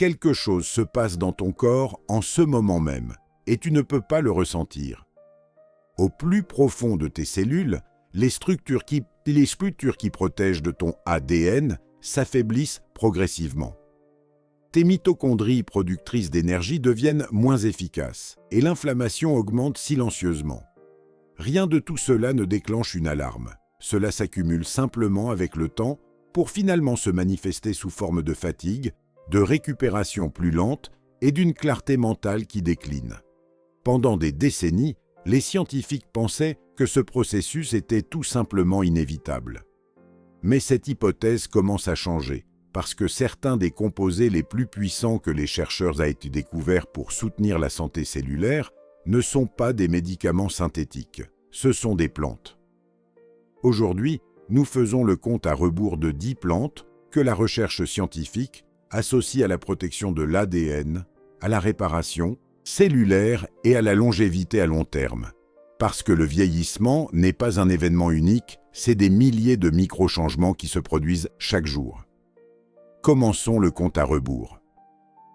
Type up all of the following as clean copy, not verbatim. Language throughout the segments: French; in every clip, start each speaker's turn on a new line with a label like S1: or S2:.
S1: quelque chose se passe dans ton corps en ce moment même, et tu ne peux pas le ressentir. Au plus profond de tes cellules, les structures qui protègent de ton ADN s'affaiblissent progressivement. Tes mitochondries productrices d'énergie deviennent moins efficaces et l'inflammation augmente silencieusement. Rien de tout cela ne déclenche une alarme. Cela s'accumule simplement avec le temps pour finalement se manifester sous forme de fatigue, de récupération plus lente et d'une clarté mentale qui décline. Pendant des décennies, les scientifiques pensaient que ce processus était tout simplement inévitable. Mais cette hypothèse commence à changer, parce que certains des composés les plus puissants que les chercheurs ont été découverts pour soutenir la santé cellulaire ne sont pas des médicaments synthétiques, ce sont des plantes. Aujourd'hui, nous faisons le compte à rebours de 10 plantes que la recherche scientifique associe à la protection de l'ADN, à la réparation cellulaire et à la longévité à long terme. Parce que le vieillissement n'est pas un événement unique, c'est des milliers de micro-changements qui se produisent chaque jour. Commençons le compte à rebours.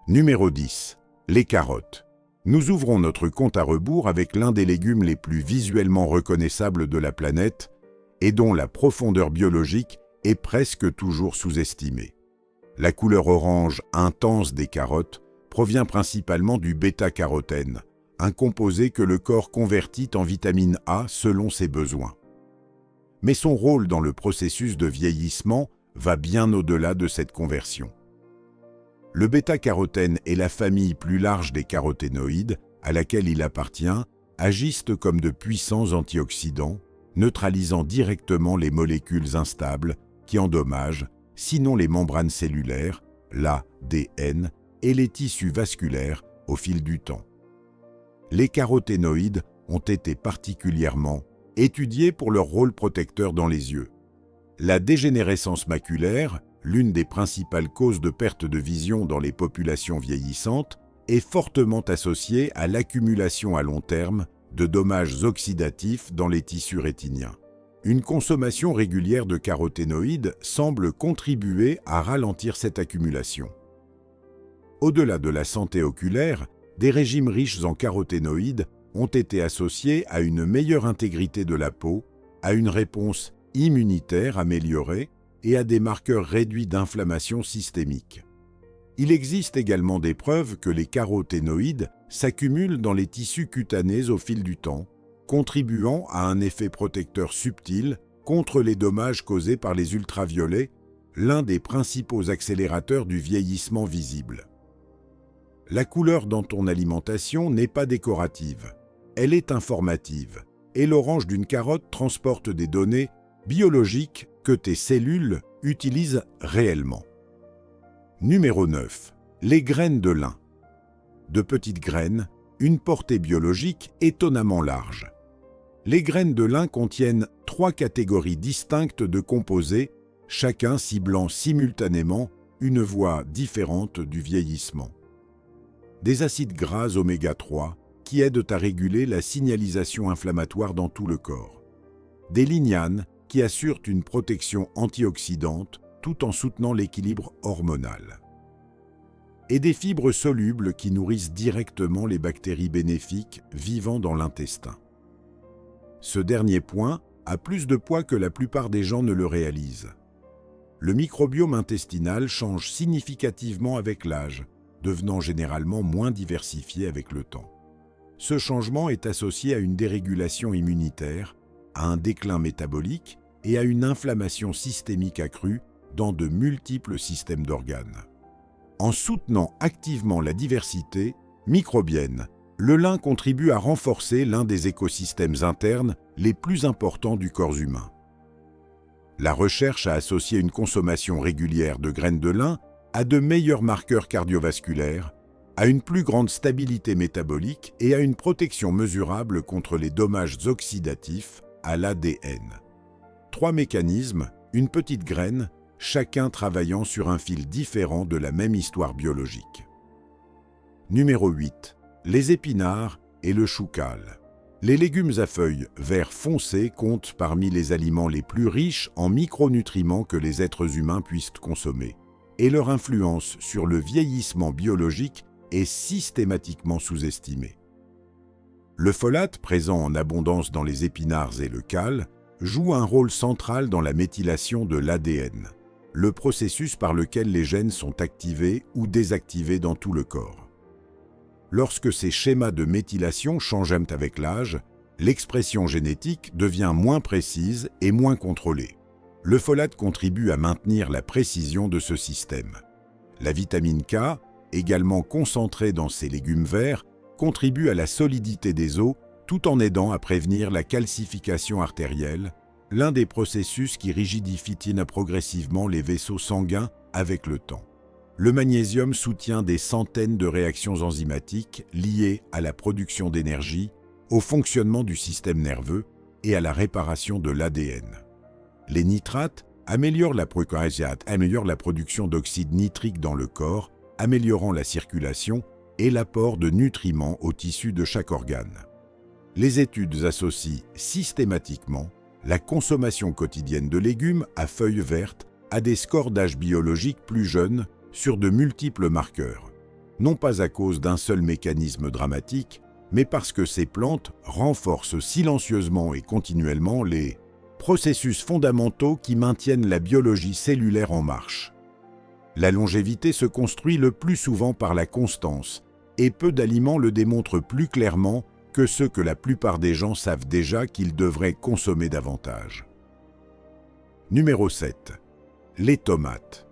S1: Numéro 10. Les carottes. Nous ouvrons notre compte à rebours avec l'un des légumes les plus visuellement reconnaissables de la planète et dont la profondeur biologique est presque toujours sous-estimée. La couleur orange intense des carottes provient principalement du bêta-carotène, un composé que le corps convertit en vitamine A selon ses besoins. Mais son rôle dans le processus de vieillissement va bien au-delà de cette conversion. Le bêta-carotène et la famille plus large des caroténoïdes, à laquelle il appartient, agissent comme de puissants antioxydants, neutralisant directement les molécules instables qui endommagent, sinon les membranes cellulaires, l'ADN, et les tissus vasculaires au fil du temps. Les caroténoïdes ont été particulièrement étudiés pour leur rôle protecteur dans les yeux. La dégénérescence maculaire, l'une des principales causes de perte de vision dans les populations vieillissantes, est fortement associée à l'accumulation à long terme de dommages oxydatifs dans les tissus rétiniens. Une consommation régulière de caroténoïdes semble contribuer à ralentir cette accumulation. Au-delà de la santé oculaire, des régimes riches en caroténoïdes ont été associés à une meilleure intégrité de la peau, à une réponse immunitaire améliorée et à des marqueurs réduits d'inflammation systémique. Il existe également des preuves que les caroténoïdes s'accumulent dans les tissus cutanés au fil du temps, contribuant à un effet protecteur subtil contre les dommages causés par les ultraviolets, l'un des principaux accélérateurs du vieillissement visible. La couleur dans ton alimentation n'est pas décorative, elle est informative, et l'orange d'une carotte transporte des données biologiques que tes cellules utilisent réellement. Numéro 9. Les graines de lin. De petites graines, une portée biologique étonnamment large. Les graines de lin contiennent 3 catégories distinctes de composés, chacun ciblant simultanément une voie différente du vieillissement. Des acides gras oméga 3 qui aident à réguler la signalisation inflammatoire dans tout le corps. Des lignanes qui assurent une protection antioxydante tout en soutenant l'équilibre hormonal. Et des fibres solubles qui nourrissent directement les bactéries bénéfiques vivant dans l'intestin. Ce dernier point a plus de poids que la plupart des gens ne le réalisent. Le microbiome intestinal change significativement avec l'âge, devenant généralement moins diversifié avec le temps. Ce changement est associé à une dérégulation immunitaire, à un déclin métabolique et à une inflammation systémique accrue dans de multiples systèmes d'organes. En soutenant activement la diversité microbienne, le lin contribue à renforcer l'un des écosystèmes internes les plus importants du corps humain. La recherche a associé une consommation régulière de graines de lin à de meilleurs marqueurs cardiovasculaires, à une plus grande stabilité métabolique et à une protection mesurable contre les dommages oxydatifs à l'ADN. 3 mécanismes, une petite graine, chacun travaillant sur un fil différent de la même histoire biologique. Numéro 8. Les épinards et le choucal. Les légumes à feuilles vert foncé comptent parmi les aliments les plus riches en micronutriments que les êtres humains puissent consommer. et leur influence sur le vieillissement biologique est systématiquement sous-estimée. Le folate, présent en abondance dans les épinards et le cal, joue un rôle central dans la méthylation de l'ADN, le processus par lequel les gènes sont activés ou désactivés dans tout le corps. Lorsque ces schémas de méthylation changent avec l'âge, l'expression génétique devient moins précise et moins contrôlée. Le folate contribue à maintenir la précision de ce système. La vitamine K, également concentrée dans ces légumes verts, contribue à la solidité des os tout en aidant à prévenir la calcification artérielle, l'un des processus qui rigidifient progressivement les vaisseaux sanguins avec le temps. Le magnésium soutient des centaines de réactions enzymatiques liées à la production d'énergie, au fonctionnement du système nerveux et à la réparation de l'ADN. Les nitrates améliorent la production d'oxyde nitrique dans le corps, améliorant la circulation et l'apport de nutriments aux tissus de chaque organe. Les études associent systématiquement la consommation quotidienne de légumes à feuilles vertes à des scores d'âge biologique plus jeunes sur de multiples marqueurs, non pas à cause d'un seul mécanisme dramatique, mais parce que ces plantes renforcent silencieusement et continuellement les processus fondamentaux qui maintiennent la biologie cellulaire en marche. La longévité se construit le plus souvent par la constance, et peu d'aliments le démontrent plus clairement que ceux que la plupart des gens savent déjà qu'ils devraient consommer davantage. Numéro 7. Les tomates.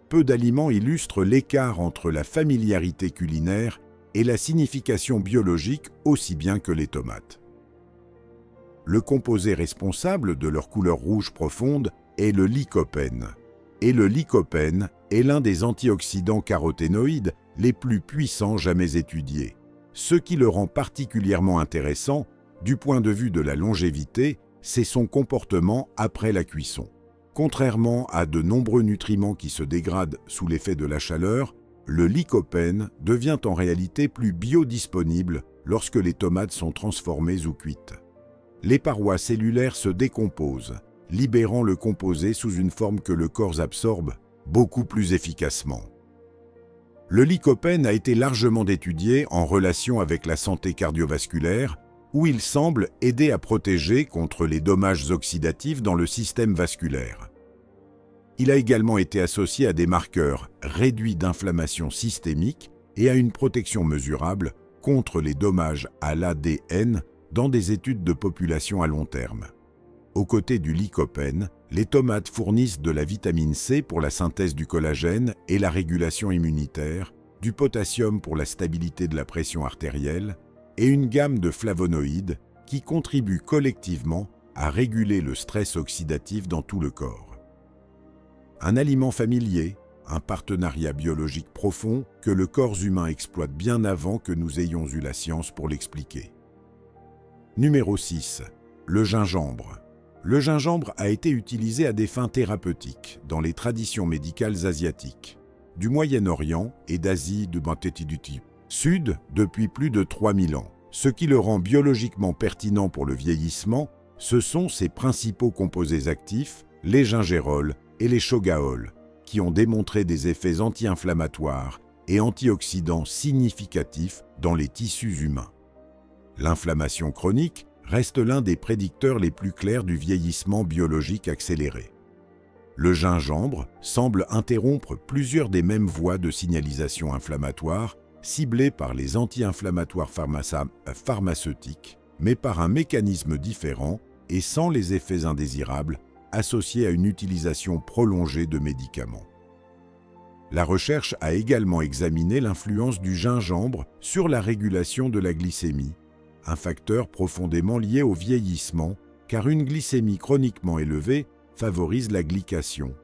S1: Peu d'aliments illustrent l'écart entre la familiarité culinaire et la signification biologique aussi bien que les tomates. Le composé responsable de leur couleur rouge profonde est le lycopène. Et le lycopène est l'un des antioxydants caroténoïdes les plus puissants jamais étudiés, ce qui le rend particulièrement intéressant du point de vue de la longévité, c'est son comportement après la cuisson. Contrairement à de nombreux nutriments qui se dégradent sous l'effet de la chaleur, le lycopène devient en réalité plus biodisponible lorsque les tomates sont transformées ou cuites. Les parois cellulaires se décomposent, libérant le composé sous une forme que le corps absorbe beaucoup plus efficacement. Le lycopène a été largement étudié en relation avec la santé cardiovasculaire, où il semble aider à protéger contre les dommages oxydatifs dans le système vasculaire. Il a également été associé à des marqueurs réduits d'inflammation systémique et à une protection mesurable contre les dommages à l'ADN dans des études de population à long terme. Aux côtés du lycopène, les tomates fournissent de la vitamine C pour la synthèse du collagène et la régulation immunitaire, du potassium pour la stabilité de la pression artérielle et une gamme de flavonoïdes qui contribuent collectivement à réguler le stress oxydatif dans tout le corps. Un aliment familier, un partenariat biologique profond que le corps humain exploite bien avant que nous ayons eu la science pour l'expliquer. Numéro 6. Le gingembre. Le gingembre a été utilisé à des fins thérapeutiques dans les traditions médicales asiatiques, du Moyen-Orient et d'Asie du Sud depuis plus de 3000 ans. Ce qui le rend biologiquement pertinent pour le vieillissement, ce sont ses principaux composés actifs, les gingérols et les shogaols, qui ont démontré des effets anti-inflammatoires et antioxydants significatifs dans les tissus humains. L'inflammation chronique reste l'un des prédicteurs les plus clairs du vieillissement biologique accéléré. Le gingembre semble interrompre plusieurs des mêmes voies de signalisation inflammatoire ciblées par les anti-inflammatoires pharmaceutiques, mais par un mécanisme différent et sans les effets indésirables associés à une utilisation prolongée de médicaments. La recherche a également examiné l'influence du gingembre sur la régulation de la glycémie, un facteur profondément lié au vieillissement, car une glycémie chroniquement élevée favorise la glycation,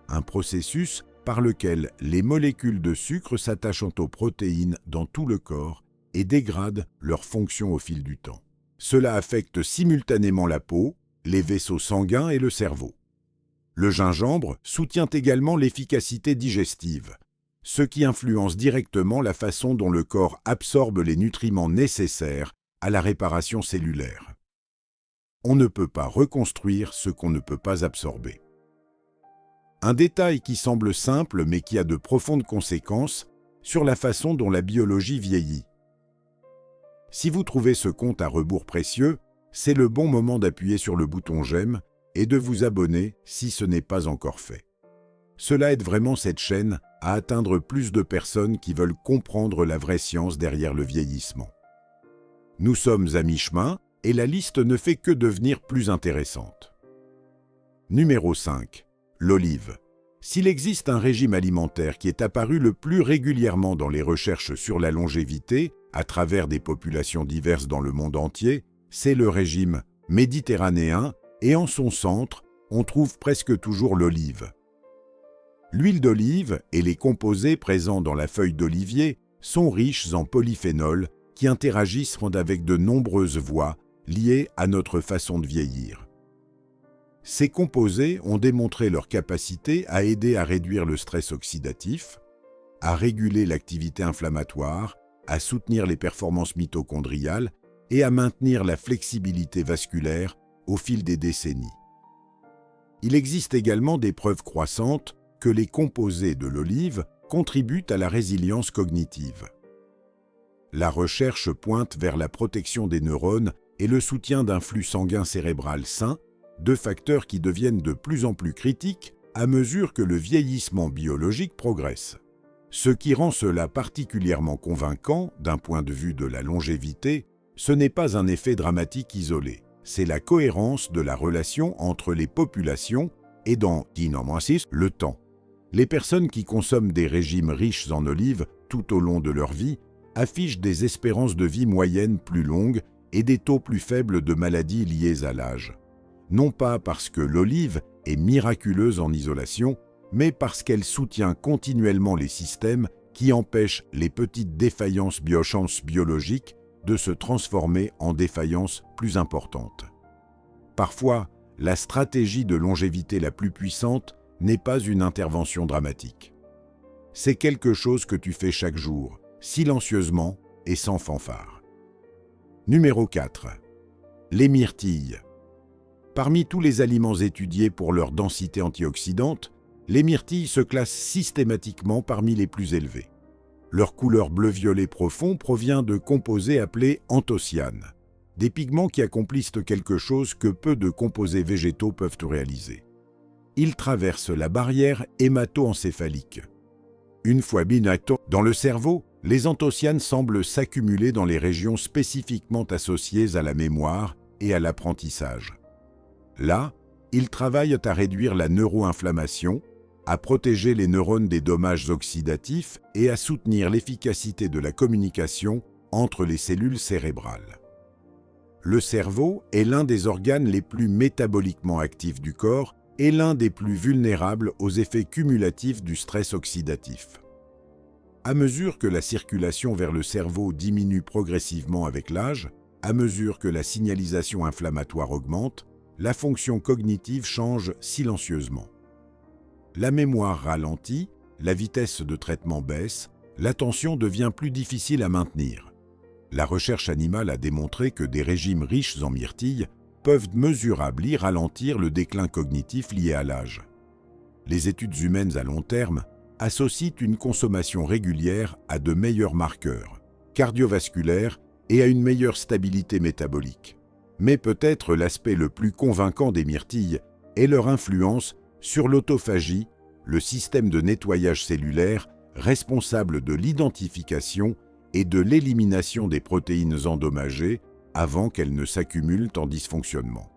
S1: un processus par lequel les molécules de sucre s'attachent aux protéines dans tout le corps et dégradent leur fonction au fil du temps. Cela affecte simultanément la peau, les vaisseaux sanguins et le cerveau. Le gingembre soutient également l'efficacité digestive, ce qui influence directement la façon dont le corps absorbe les nutriments nécessaires à la réparation cellulaire. On ne peut pas reconstruire ce qu'on ne peut pas absorber. Un détail qui semble simple mais qui a de profondes conséquences sur la façon dont la biologie vieillit. Si vous trouvez ce compte à rebours précieux, c'est le bon moment d'appuyer sur le bouton j'aime et de vous abonner si ce n'est pas encore fait. Cela aide vraiment cette chaîne à atteindre plus de personnes qui veulent comprendre la vraie science derrière le vieillissement. Nous sommes à mi-chemin et la liste ne fait que devenir plus intéressante. Numéro 5. L'olive. S'il existe un régime alimentaire qui est apparu le plus régulièrement dans les recherches sur la longévité, à travers des populations diverses dans le monde entier, c'est le régime méditerranéen et en son centre, on trouve presque toujours l'olive. L'huile d'olive et les composés présents dans la feuille d'olivier sont riches en polyphénols qui interagissent avec de nombreuses voies liées à notre façon de vieillir. Ces composés ont démontré leur capacité à aider à réduire le stress oxydatif, à réguler l'activité inflammatoire, à soutenir les performances mitochondriales et à maintenir la flexibilité vasculaire au fil des décennies. Il existe également des preuves croissantes que les composés de l'olive contribuent à la résilience cognitive. La recherche pointe vers la protection des neurones et le soutien d'un flux sanguin cérébral sain, deux facteurs qui deviennent de plus en plus critiques à mesure que le vieillissement biologique progresse. Ce qui rend cela particulièrement convaincant d'un point de vue de la longévité, ce n'est pas un effet dramatique isolé, c'est la cohérence de la relation entre les populations et dans le temps. Les personnes qui consomment des régimes riches en olives tout au long de leur vie affichent des espérances de vie moyennes plus longues et des taux plus faibles de maladies liées à l'âge. Non pas parce que l'olive est miraculeuse en isolation, mais parce qu'elle soutient continuellement les systèmes qui empêchent les petites défaillances biologiques de se transformer en défaillances plus importantes. Parfois, la stratégie de longévité la plus puissante n'est pas une intervention dramatique. C'est quelque chose que tu fais chaque jour, silencieusement et sans fanfare. Numéro 4. Les myrtilles. Parmi tous les aliments étudiés pour leur densité antioxydante, les myrtilles se classent systématiquement parmi les plus élevés. Leur couleur bleu-violet profond provient de composés appelés anthocyanes, des pigments qui accomplissent quelque chose que peu de composés végétaux peuvent réaliser. Ils traversent la barrière hémato-encéphalique. Une fois binato dans le cerveau, les anthocyanes semblent s'accumuler dans les régions spécifiquement associées à la mémoire et à l'apprentissage. Là, ils travaillent à réduire la neuroinflammation, à protéger les neurones des dommages oxydatifs et à soutenir l'efficacité de la communication entre les cellules cérébrales. Le cerveau est l'un des organes les plus métaboliquement actifs du corps et l'un des plus vulnérables aux effets cumulatifs du stress oxydatif. À mesure que la circulation vers le cerveau diminue progressivement avec l'âge, à mesure que la signalisation inflammatoire augmente, la fonction cognitive change silencieusement. La mémoire ralentit, la vitesse de traitement baisse, l'attention devient plus difficile à maintenir. La recherche animale a démontré que des régimes riches en myrtilles peuvent mesurablement ralentir le déclin cognitif lié à l'âge. Les études humaines à long terme associent une consommation régulière à de meilleurs marqueurs cardiovasculaires et à une meilleure stabilité métabolique. Mais peut-être l'aspect le plus convaincant des myrtilles est leur influence sur l'autophagie, le système de nettoyage cellulaire responsable de l'identification et de l'élimination des protéines endommagées avant qu'elles ne s'accumulent en dysfonctionnement.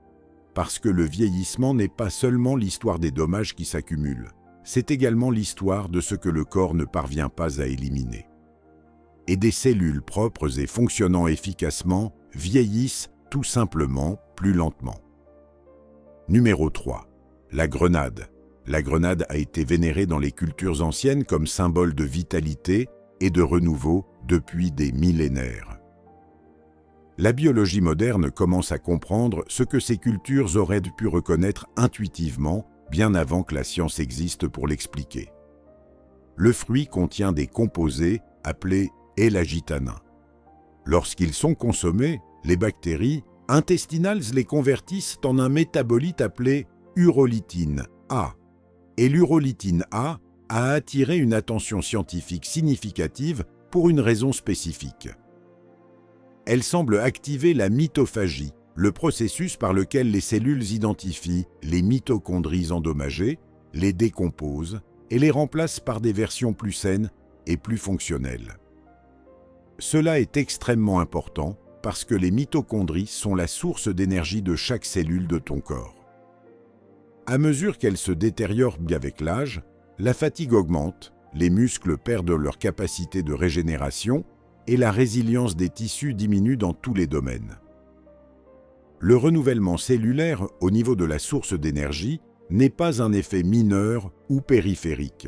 S1: Parce que le vieillissement n'est pas seulement l'histoire des dommages qui s'accumulent, c'est également l'histoire de ce que le corps ne parvient pas à éliminer. Et des cellules propres et fonctionnant efficacement vieillissent tout simplement plus lentement. Numéro 3. La grenade. La grenade a été vénérée dans les cultures anciennes comme symbole de vitalité et de renouveau depuis des millénaires. La biologie moderne commence à comprendre ce que ces cultures auraient pu reconnaître intuitivement bien avant que la science existe pour l'expliquer. Le fruit contient des composés appelés L-agitanin. Lorsqu'ils sont consommés, les bactéries intestinales les convertissent en un métabolite appelé urolitine A. et l'urolitine A a attiré une attention scientifique significative pour une raison spécifique. Elle semble activer la mitophagie, le processus par lequel les cellules identifient les mitochondries endommagées, les décomposent et les remplacent par des versions plus saines et plus fonctionnelles. Cela est extrêmement important parce que les mitochondries sont la source d'énergie de chaque cellule de ton corps. À mesure qu'elles se détériorent avec l'âge, la fatigue augmente, les muscles perdent leur capacité de régénération et la résilience des tissus diminue dans tous les domaines. Le renouvellement cellulaire au niveau de la source d'énergie n'est pas un effet mineur ou périphérique.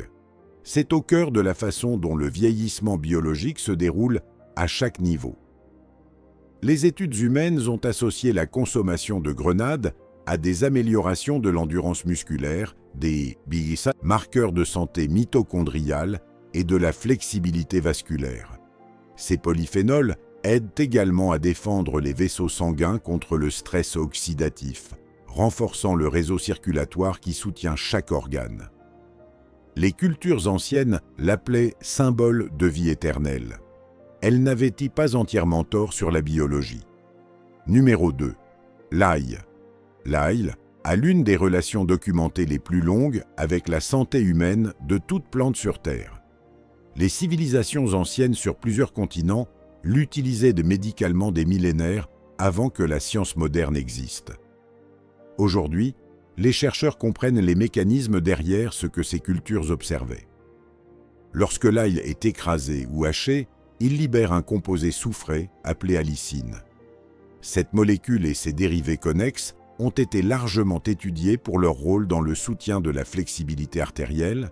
S1: C'est au cœur de la façon dont le vieillissement biologique se déroule à chaque niveau. Les études humaines ont associé la consommation de grenades à des améliorations de l'endurance musculaire, des BISA, marqueurs de santé mitochondriale et de la flexibilité vasculaire. Ces polyphénols aident également à défendre les vaisseaux sanguins contre le stress oxydatif, renforçant le réseau circulatoire qui soutient chaque organe. Les cultures anciennes l'appelaient « symbole de vie éternelle ». Elle n'avait pas entièrement tort sur la biologie. Numéro 2. L'ail. L'ail a l'une des relations documentées les plus longues avec la santé humaine de toute plante sur Terre. Les civilisations anciennes sur plusieurs continents l'utilisaient médicalement des millénaires avant que la science moderne existe. Aujourd'hui, les chercheurs comprennent les mécanismes derrière ce que ces cultures observaient. Lorsque l'ail est écrasé ou haché, il libère un composé soufré appelé allicine. Cette molécule et ses dérivés connexes ont été largement étudiés pour leur rôle dans le soutien de la flexibilité artérielle,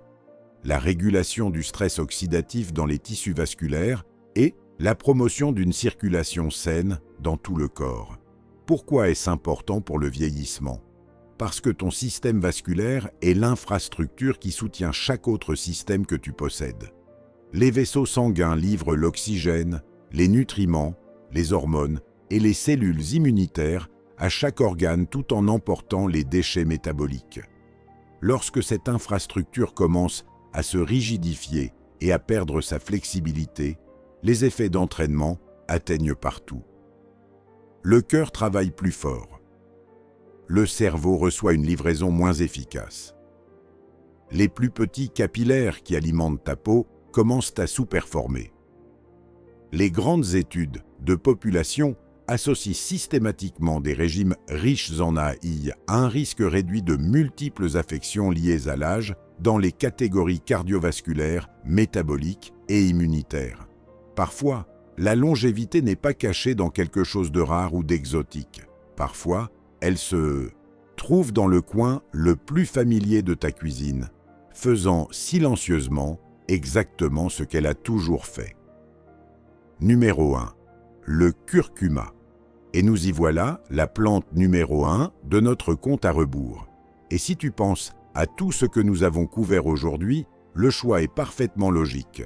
S1: la régulation du stress oxydatif dans les tissus vasculaires et la promotion d'une circulation saine dans tout le corps. Pourquoi est-ce important pour le vieillissement? Parce que ton système vasculaire est l'infrastructure qui soutient chaque autre système que tu possèdes. Les vaisseaux sanguins livrent l'oxygène, les nutriments, les hormones et les cellules immunitaires à chaque organe tout en emportant les déchets métaboliques. Lorsque cette infrastructure commence à se rigidifier et à perdre sa flexibilité, les effets d'entraînement atteignent partout. Le cœur travaille plus fort. Le cerveau reçoit une livraison moins efficace. Les plus petits capillaires qui alimentent ta peau commencent à sous-performer. Les grandes études de population associent systématiquement des régimes riches en AI à un risque réduit de multiples affections liées à l'âge dans les catégories cardiovasculaires, métaboliques et immunitaires. Parfois, la longévité n'est pas cachée dans quelque chose de rare ou d'exotique. Parfois, elle se trouve dans le coin le plus familier de ta cuisine, faisant silencieusement exactement ce qu'elle a toujours fait. Numéro 1. Le curcuma. Et nous y voilà, la plante numéro 1 de notre compte à rebours. Et si tu penses à tout ce que nous avons couvert aujourd'hui, le choix est parfaitement logique.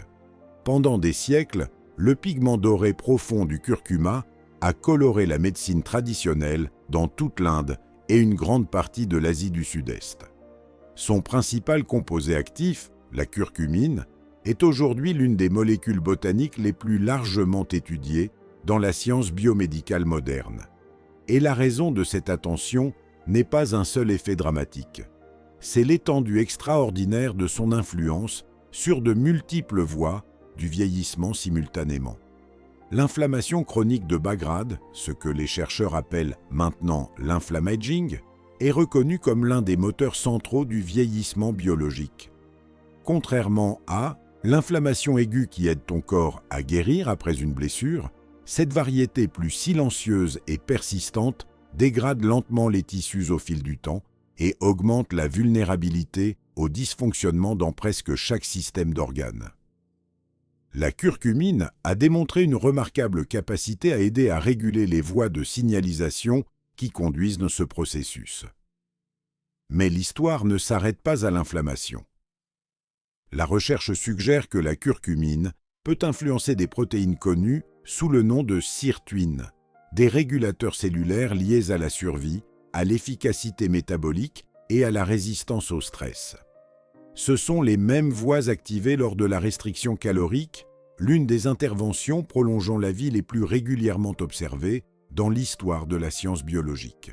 S1: Pendant des siècles, le pigment doré profond du curcuma a coloré la médecine traditionnelle dans toute l'Inde et une grande partie de l'Asie du Sud-Est. Son principal composé actif, la curcumine, est aujourd'hui l'une des molécules botaniques les plus largement étudiées dans la science biomédicale moderne. Et la raison de cette attention n'est pas un seul effet dramatique. C'est l'étendue extraordinaire de son influence sur de multiples voies du vieillissement simultanément. L'inflammation chronique de bas grade, ce que les chercheurs appellent maintenant l'inflammaging, est reconnue comme l'un des moteurs centraux du vieillissement biologique. Contrairement à l'inflammation aiguë qui aide ton corps à guérir après une blessure, cette variété plus silencieuse et persistante dégrade lentement les tissus au fil du temps et augmente la vulnérabilité au dysfonctionnement dans presque chaque système d'organes. La curcumine a démontré une remarquable capacité à aider à réguler les voies de signalisation qui conduisent ce processus. Mais l'histoire ne s'arrête pas à l'inflammation. La recherche suggère que la curcumine peut influencer des protéines connues sous le nom de sirtuines, des régulateurs cellulaires liés à la survie, à l'efficacité métabolique et à la résistance au stress. Ce sont les mêmes voies activées lors de la restriction calorique, l'une des interventions prolongeant la vie les plus régulièrement observées dans l'histoire de la science biologique.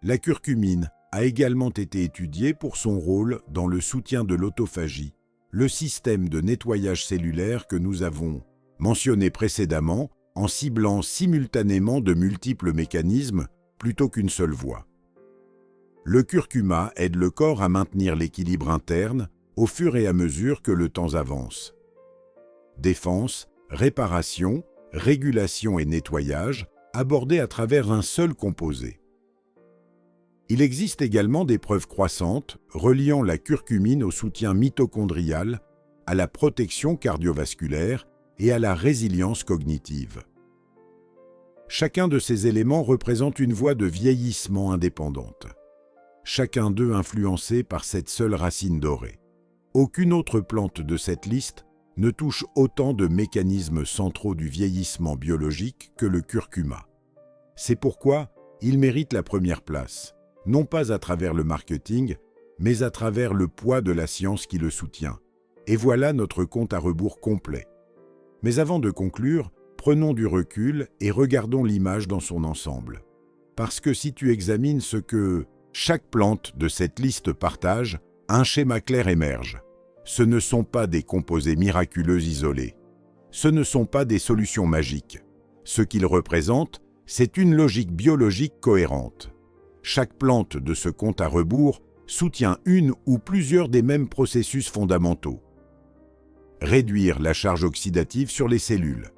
S1: La curcumine a également été étudiée pour son rôle dans le soutien de l'autophagie, le système de nettoyage cellulaire que nous avons mentionné précédemment en ciblant simultanément de multiples mécanismes plutôt qu'une seule voie. Le curcuma aide le corps à maintenir l'équilibre interne au fur et à mesure que le temps avance. Défense, réparation, régulation et nettoyage abordés à travers un seul composé. Il existe également des preuves croissantes reliant la curcumine au soutien mitochondrial, à la protection cardiovasculaire et à la résilience cognitive. Chacun de ces éléments représente une voie de vieillissement indépendante. Chacun d'eux influencé par cette seule racine dorée. Aucune autre plante de cette liste ne touche autant de mécanismes centraux du vieillissement biologique que le curcuma. C'est pourquoi il mérite la première place, non pas à travers le marketing, mais à travers le poids de la science qui le soutient. Et voilà notre compte à rebours complet. Mais avant de conclure, prenons du recul et regardons l'image dans son ensemble. Parce que si tu examines ce que chaque plante de cette liste partage, un schéma clair émerge. Ce ne sont pas des composés miraculeux isolés. Ce ne sont pas des solutions magiques. Ce qu'ils représentent, c'est une logique biologique cohérente. Chaque plante de ce compte à rebours soutient une ou plusieurs des mêmes processus fondamentaux. Réduire la charge oxydative sur les cellules.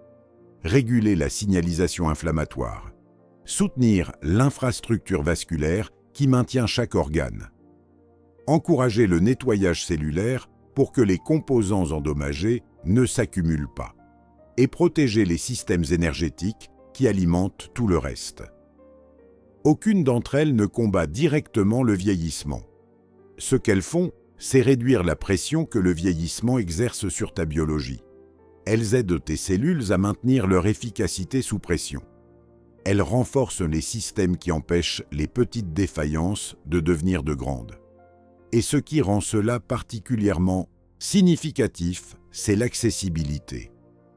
S1: Réguler la signalisation inflammatoire. Soutenir l'infrastructure vasculaire qui maintient chaque organe. Encourager le nettoyage cellulaire pour que les composants endommagés ne s'accumulent pas. Et protéger les systèmes énergétiques qui alimentent tout le reste. Aucune d'entre elles ne combat directement le vieillissement. Ce qu'elles font, c'est réduire la pression que le vieillissement exerce sur ta biologie. Elles aident tes cellules à maintenir leur efficacité sous pression. Elles renforcent les systèmes qui empêchent les petites défaillances de devenir de grandes. Et ce qui rend cela particulièrement significatif, c'est l'accessibilité.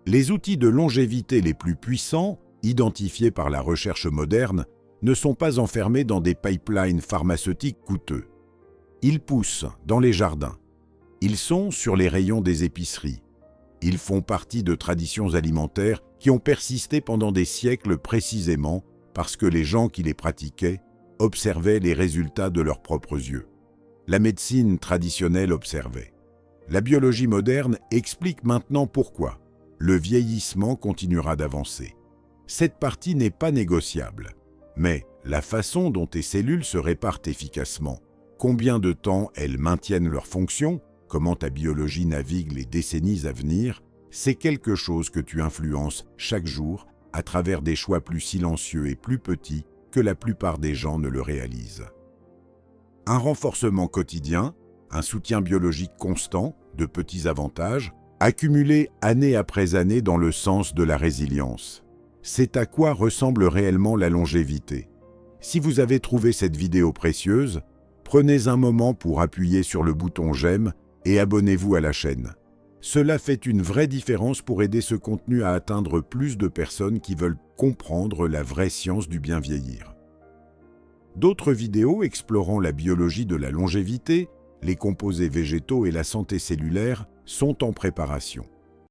S1: Les outils de longévité les plus puissants, identifiés par la recherche moderne, ne sont pas enfermés dans des pipelines pharmaceutiques coûteux. Ils poussent dans les jardins. Ils sont sur les rayons des épiceries. Ils font partie de traditions alimentaires qui ont persisté pendant des siècles précisément parce que les gens qui les pratiquaient observaient les résultats de leurs propres yeux. La médecine traditionnelle observait. La biologie moderne explique maintenant pourquoi le vieillissement continuera d'avancer. Cette partie n'est pas négociable. Mais la façon dont tes cellules se réparent efficacement, combien de temps elles maintiennent leur fonction, comment ta biologie navigue les décennies à venir, c'est quelque chose que tu influences chaque jour à travers des choix plus silencieux et plus petits que la plupart des gens ne le réalisent. Un renforcement quotidien, un soutien biologique constant, de petits avantages, accumulés année après année dans le sens de la résilience. C'est à quoi ressemble réellement la longévité. Si vous avez trouvé cette vidéo précieuse, prenez un moment pour appuyer sur le bouton j'aime et abonnez-vous à la chaîne. Cela fait une vraie différence pour aider ce contenu à atteindre plus de personnes qui veulent comprendre la vraie science du bien vieillir. D'autres vidéos explorant la biologie de la longévité, les composés végétaux et la santé cellulaire sont en préparation.